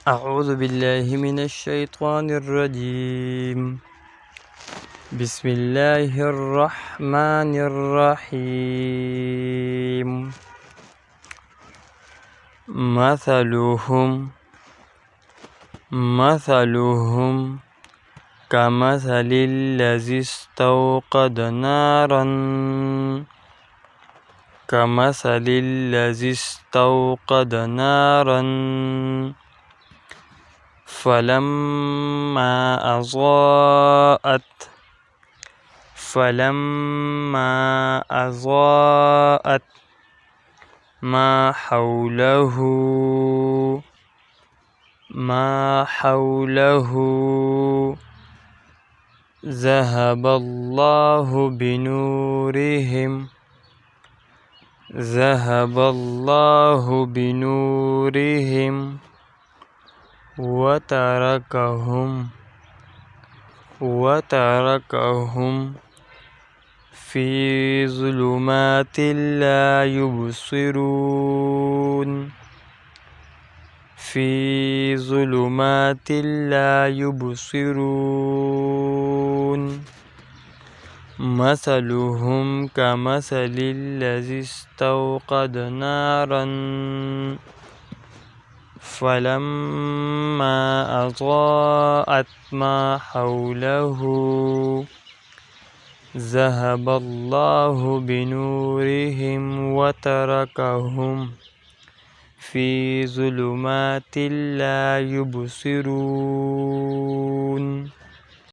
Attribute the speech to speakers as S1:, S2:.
S1: أعوذ بالله من الشيطان الرجيم. بسم الله الرحمن الرحيم. مثلهم كمثل الذي استوقد نارا فلما أضاءت ما حوله ذهب الله بنورهم وتركهم في ظلمات لا يبصرون. مثلهم كمثل الذي استوقد نارا فلما أضاءت ما حوله ذهب الله بنورهم وتركهم في ظلمات لا يبصرون.